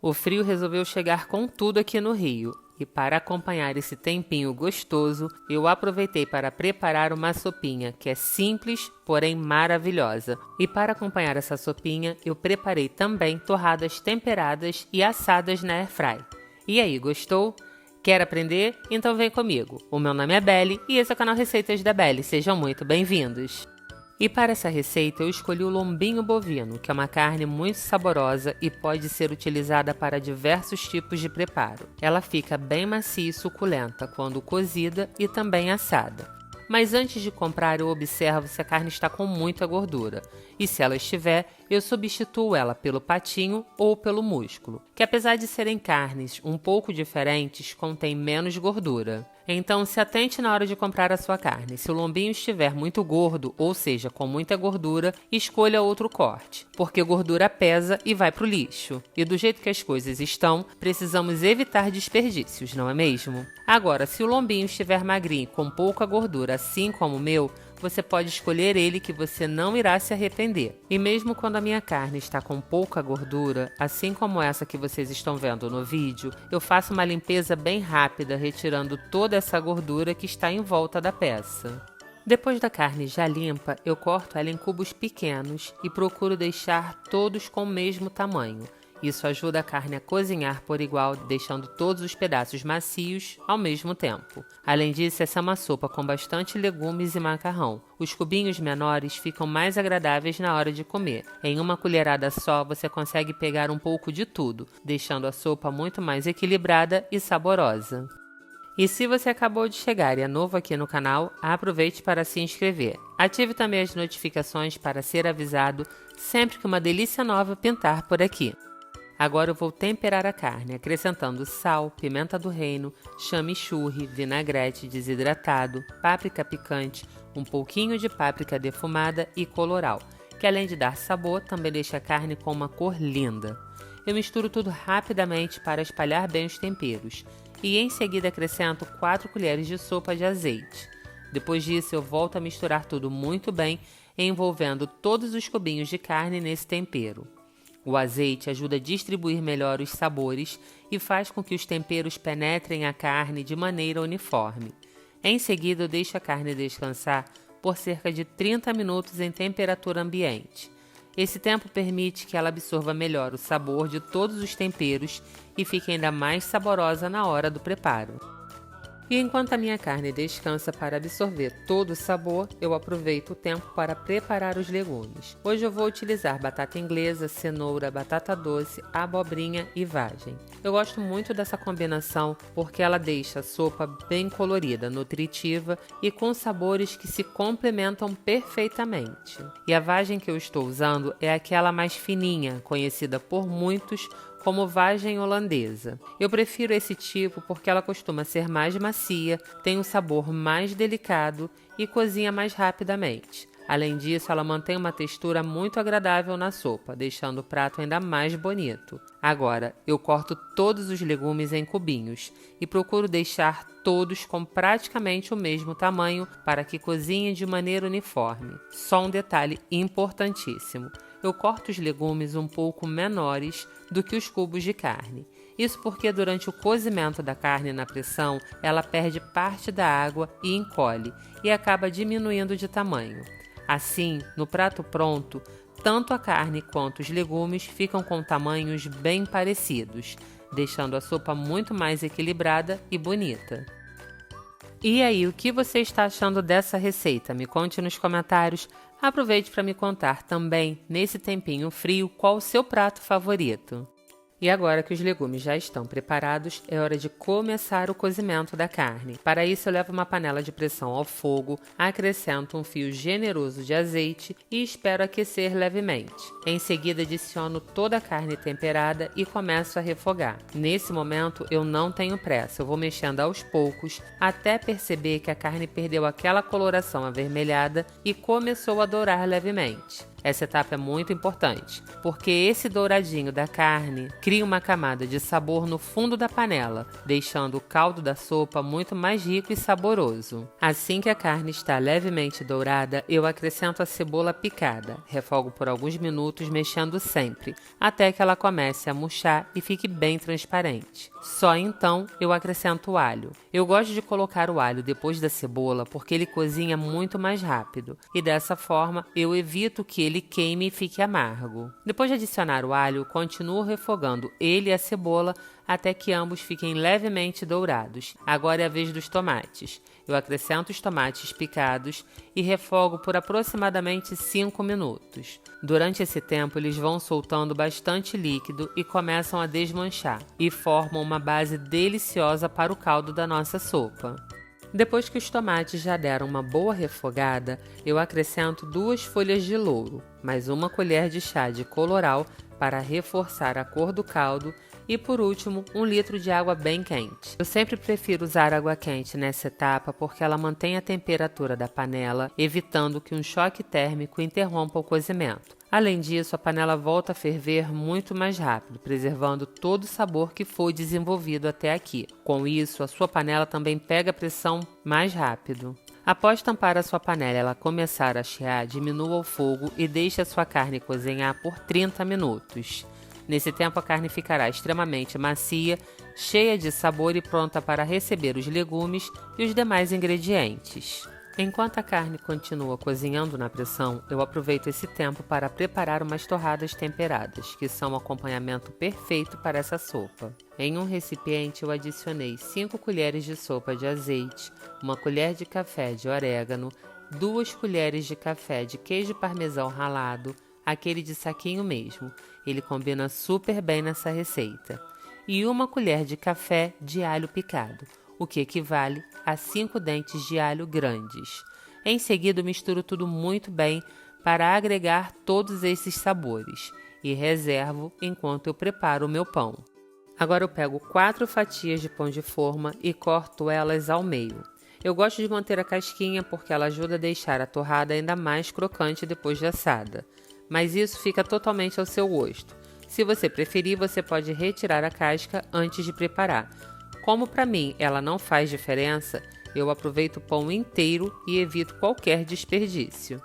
O frio resolveu chegar com tudo aqui no Rio, e para acompanhar esse tempinho gostoso, eu aproveitei para preparar uma sopinha que é simples, porém maravilhosa. E para acompanhar essa sopinha, eu preparei também torradas temperadas e assadas na airfry. E aí, gostou? Quer aprender? Então vem comigo. O meu nome é Belle e esse é o canal Receitas da Belle. Sejam muito bem-vindos! E para essa receita eu escolhi o lombinho bovino, que é uma carne muito saborosa e pode ser utilizada para diversos tipos de preparo. Ela fica bem macia e suculenta quando cozida e também assada. Mas antes de comprar eu observo se a carne está com muita gordura. E se ela estiver, eu substituo ela pelo patinho ou pelo músculo, que apesar de serem carnes um pouco diferentes, contém menos gordura. Então se atente na hora de comprar a sua carne. Se o lombinho estiver muito gordo, ou seja, com muita gordura, escolha outro corte, porque gordura pesa e vai para o lixo. E do jeito que as coisas estão, precisamos evitar desperdícios, não é mesmo? Agora, se o lombinho estiver magrinho com pouca gordura, assim como o meu, você pode escolher ele que você não irá se arrepender. E mesmo quando a minha carne está com pouca gordura, assim como essa que vocês estão vendo no vídeo, eu faço uma limpeza bem rápida, retirando toda essa gordura que está em volta da peça. Depois da carne já limpa, eu corto ela em cubos pequenos e procuro deixar todos com o mesmo tamanho. Isso ajuda a carne a cozinhar por igual, deixando todos os pedaços macios ao mesmo tempo. Além disso, essa é uma sopa com bastante legumes e macarrão. Os cubinhos menores ficam mais agradáveis na hora de comer. Em uma colherada só, você consegue pegar um pouco de tudo, deixando a sopa muito mais equilibrada e saborosa. E se você acabou de chegar e é novo aqui no canal, aproveite para se inscrever. Ative também as notificações para ser avisado sempre que uma delícia nova pintar por aqui. Agora eu vou temperar a carne, acrescentando sal, pimenta do reino, chimichurri, vinagrete desidratado, páprica picante, um pouquinho de páprica defumada e colorau, que além de dar sabor, também deixa a carne com uma cor linda. Eu misturo tudo rapidamente para espalhar bem os temperos e em seguida acrescento 4 colheres de sopa de azeite. Depois disso eu volto a misturar tudo muito bem, envolvendo todos os cubinhos de carne nesse tempero. O azeite ajuda a distribuir melhor os sabores e faz com que os temperos penetrem a carne de maneira uniforme. Em seguida, eu deixo a carne descansar por cerca de 30 minutos em temperatura ambiente. Esse tempo permite que ela absorva melhor o sabor de todos os temperos e fique ainda mais saborosa na hora do preparo. E enquanto a minha carne descansa para absorver todo o sabor, eu aproveito o tempo para preparar os legumes. Hoje eu vou utilizar batata inglesa, cenoura, batata doce, abobrinha e vagem. Eu gosto muito dessa combinação porque ela deixa a sopa bem colorida, nutritiva e com sabores que se complementam perfeitamente. E a vagem que eu estou usando é aquela mais fininha, conhecida por muitos como vagem holandesa. Eu prefiro esse tipo porque ela costuma ser mais macia, tem um sabor mais delicado e cozinha mais rapidamente. Além disso, ela mantém uma textura muito agradável na sopa, deixando o prato ainda mais bonito. Agora, eu corto todos os legumes em cubinhos e procuro deixar todos com praticamente o mesmo tamanho para que cozinhem de maneira uniforme. Só um detalhe importantíssimo: eu corto os legumes um pouco menores do que os cubos de carne. Isso porque durante o cozimento da carne na pressão, ela perde parte da água e encolhe, e acaba diminuindo de tamanho. Assim, no prato pronto, tanto a carne quanto os legumes ficam com tamanhos bem parecidos, deixando a sopa muito mais equilibrada e bonita. E aí, o que você está achando dessa receita? Me conte nos comentários. Aproveite para me contar também, nesse tempinho frio, qual o seu prato favorito. E agora que os legumes já estão preparados, é hora de começar o cozimento da carne. Para isso, eu levo uma panela de pressão ao fogo, acrescento um fio generoso de azeite e espero aquecer levemente. Em seguida, adiciono toda a carne temperada e começo a refogar. Nesse momento, eu não tenho pressa, eu vou mexendo aos poucos até perceber que a carne perdeu aquela coloração avermelhada e começou a dourar levemente. Essa etapa é muito importante, porque esse douradinho da carne cria uma camada de sabor no fundo da panela, deixando o caldo da sopa muito mais rico e saboroso. Assim que a carne está levemente dourada, eu acrescento a cebola picada, refogo por alguns minutos mexendo sempre, até que ela comece a murchar e fique bem transparente. Só então eu acrescento o alho. Eu gosto de colocar o alho depois da cebola porque ele cozinha muito mais rápido e dessa forma eu evito que ele queime e fique amargo. Depois de adicionar o alho, continuo refogando ele e a cebola até que ambos fiquem levemente dourados. Agora é a vez dos tomates. Eu acrescento os tomates picados e refogo por aproximadamente 5 minutos. Durante esse tempo, eles vão soltando bastante líquido e começam a desmanchar, e formam uma base deliciosa para o caldo da nossa sopa. Depois que os tomates já deram uma boa refogada, eu acrescento 2 folhas de louro, mais 1 colher de chá de colorau para reforçar a cor do caldo e, por último, 1 litro de água bem quente. Eu sempre prefiro usar água quente nessa etapa porque ela mantém a temperatura da panela, evitando que um choque térmico interrompa o cozimento. Além disso, a panela volta a ferver muito mais rápido, preservando todo o sabor que foi desenvolvido até aqui. Com isso, a sua panela também pega pressão mais rápido. Após tampar a sua panela e ela começar a chiar, diminua o fogo e deixe a sua carne cozinhar por 30 minutos. Nesse tempo, a carne ficará extremamente macia, cheia de sabor e pronta para receber os legumes e os demais ingredientes. Enquanto a carne continua cozinhando na pressão, eu aproveito esse tempo para preparar umas torradas temperadas, que são o acompanhamento perfeito para essa sopa. Em um recipiente, eu adicionei 5 colheres de sopa de azeite, 1 colher de café de orégano, 2 colheres de café de queijo parmesão ralado, aquele de saquinho mesmo, ele combina super bem nessa receita, e 1 colher de café de alho picado, o que equivale a 5 dentes de alho grandes. Em seguida, misturo tudo muito bem para agregar todos esses sabores e reservo enquanto eu preparo o meu pão. Agora eu pego 4 fatias de pão de forma e corto elas ao meio. Eu gosto de manter a casquinha porque ela ajuda a deixar a torrada ainda mais crocante depois de assada, mas isso fica totalmente ao seu gosto. Se você preferir, você pode retirar a casca antes de preparar. Como para mim ela não faz diferença, eu aproveito o pão inteiro e evito qualquer desperdício.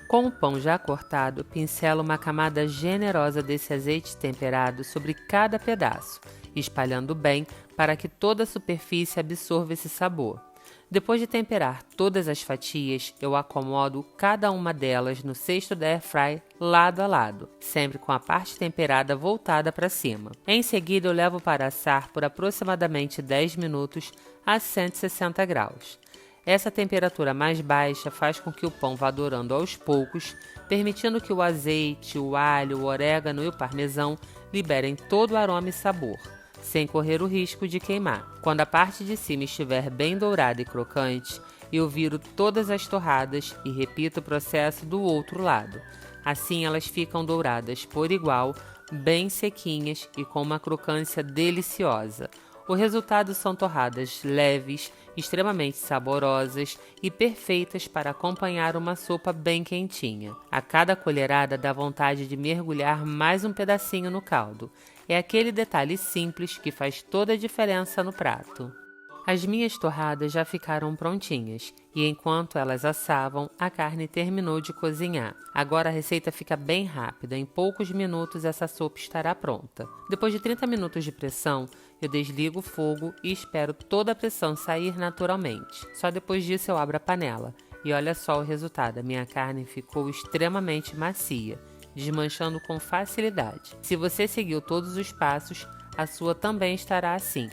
Com o pão já cortado, pincelo uma camada generosa desse azeite temperado sobre cada pedaço, espalhando bem para que toda a superfície absorva esse sabor. Depois de temperar todas as fatias, eu acomodo cada uma delas no cesto da airfry lado a lado, sempre com a parte temperada voltada para cima. Em seguida, eu levo para assar por aproximadamente 10 minutos a 160 graus. Essa temperatura mais baixa faz com que o pão vá dourando aos poucos, permitindo que o azeite, o alho, o orégano e o parmesão liberem todo o aroma e sabor, sem correr o risco de queimar. Quando a parte de cima estiver bem dourada e crocante, eu viro todas as torradas e repito o processo do outro lado. Assim elas ficam douradas por igual, bem sequinhas e com uma crocância deliciosa. O resultado são torradas leves, extremamente saborosas e perfeitas para acompanhar uma sopa bem quentinha. A cada colherada dá vontade de mergulhar mais um pedacinho no caldo. É aquele detalhe simples que faz toda a diferença no prato. As minhas torradas já ficaram prontinhas e enquanto elas assavam, a carne terminou de cozinhar. Agora a receita fica bem rápida, em poucos minutos essa sopa estará pronta. Depois de 30 minutos de pressão, eu desligo o fogo e espero toda a pressão sair naturalmente. Só depois disso eu abro a panela e olha só o resultado, a minha carne ficou extremamente macia, desmanchando com facilidade. Se você seguiu todos os passos, a sua também estará assim,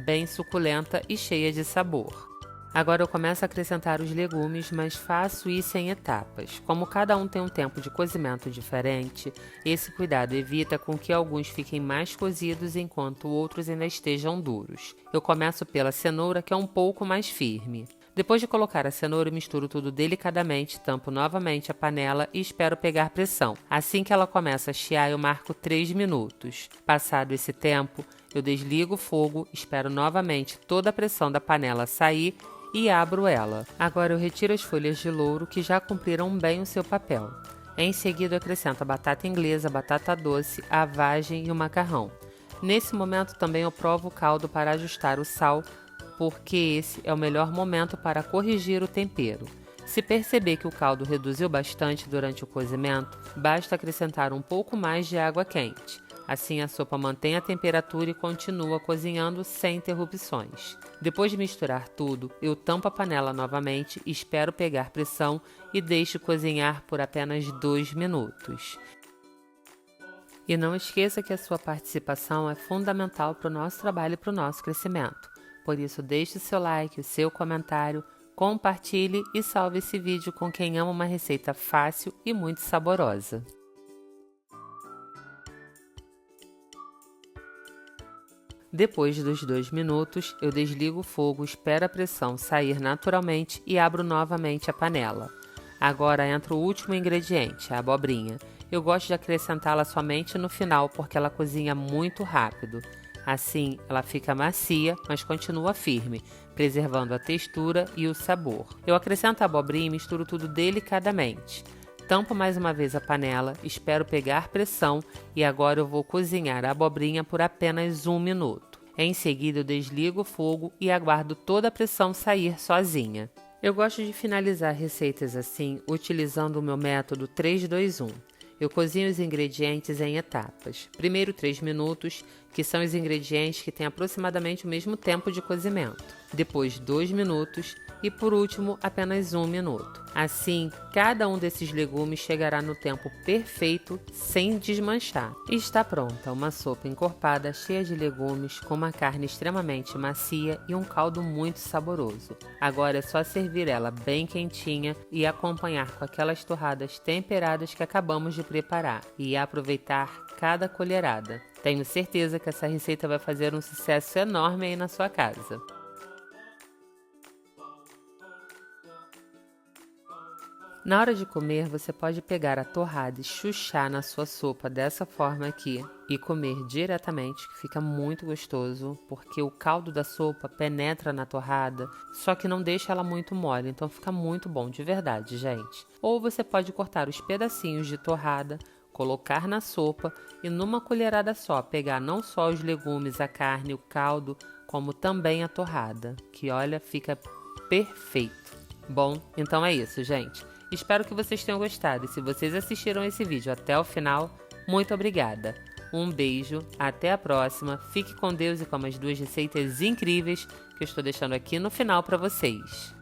bem suculenta e cheia de sabor. Agora eu começo a acrescentar os legumes, mas faço isso em etapas. Como cada um tem um tempo de cozimento diferente, esse cuidado evita com que alguns fiquem mais cozidos enquanto outros ainda estejam duros. Eu começo pela cenoura, que é um pouco mais firme. Depois de colocar a cenoura, eu misturo tudo delicadamente, tampo novamente a panela e espero pegar pressão. Assim que ela começa a chiar, eu marco 3 minutos. Passado esse tempo, eu desligo o fogo, espero novamente toda a pressão da panela sair e abro ela. Agora eu retiro as folhas de louro que já cumpriram bem o seu papel. Em seguida, eu acrescento a batata inglesa, a batata doce, a vagem e o macarrão. Nesse momento também eu provo o caldo para ajustar o sal, porque esse é o melhor momento para corrigir o tempero. Se perceber que o caldo reduziu bastante durante o cozimento, basta acrescentar um pouco mais de água quente. Assim a sopa mantém a temperatura e continua cozinhando sem interrupções. Depois de misturar tudo, eu tampo a panela novamente, espero pegar pressão e deixo cozinhar por apenas 2 minutos. E não esqueça que a sua participação é fundamental para o nosso trabalho e para o nosso crescimento. Por isso, deixe o seu like, o seu comentário, compartilhe e salve esse vídeo com quem ama uma receita fácil e muito saborosa. Depois dos 2 minutos, eu desligo o fogo, espero a pressão sair naturalmente e abro novamente a panela. Agora entra o último ingrediente, a abobrinha. Eu gosto de acrescentá-la somente no final porque ela cozinha muito rápido. Assim, ela fica macia, mas continua firme, preservando a textura e o sabor. Eu acrescento a abobrinha e misturo tudo delicadamente. Tampo mais uma vez a panela, espero pegar pressão e agora eu vou cozinhar a abobrinha por apenas 1 minuto. Em seguida eu desligo o fogo e aguardo toda a pressão sair sozinha. Eu gosto de finalizar receitas assim, utilizando o meu método 3-2-1. Eu cozinho os ingredientes em etapas. Primeiro 3 minutos, que são os ingredientes que têm aproximadamente o mesmo tempo de cozimento. Depois 2 minutos e por último apenas 1 minuto. Assim, cada um desses legumes chegará no tempo perfeito sem desmanchar. E está pronta uma sopa encorpada cheia de legumes com uma carne extremamente macia e um caldo muito saboroso. Agora é só servir ela bem quentinha e acompanhar com aquelas torradas temperadas que acabamos de preparar e aproveitar cada colherada. Tenho certeza que essa receita vai fazer um sucesso enorme aí na sua casa. Na hora de comer, você pode pegar a torrada e chuchar na sua sopa dessa forma aqui e comer diretamente, que fica muito gostoso, porque o caldo da sopa penetra na torrada, só que não deixa ela muito mole, então fica muito bom, de verdade, gente. Ou você pode cortar os pedacinhos de torrada, colocar na sopa e numa colherada só pegar não só os legumes, a carne, o caldo, como também a torrada, que olha, fica perfeito. Bom, então é isso, gente. Espero que vocês tenham gostado e se vocês assistiram esse vídeo até o final, muito obrigada. Um beijo, até a próxima, fique com Deus e com as 2 receitas incríveis que eu estou deixando aqui no final para vocês.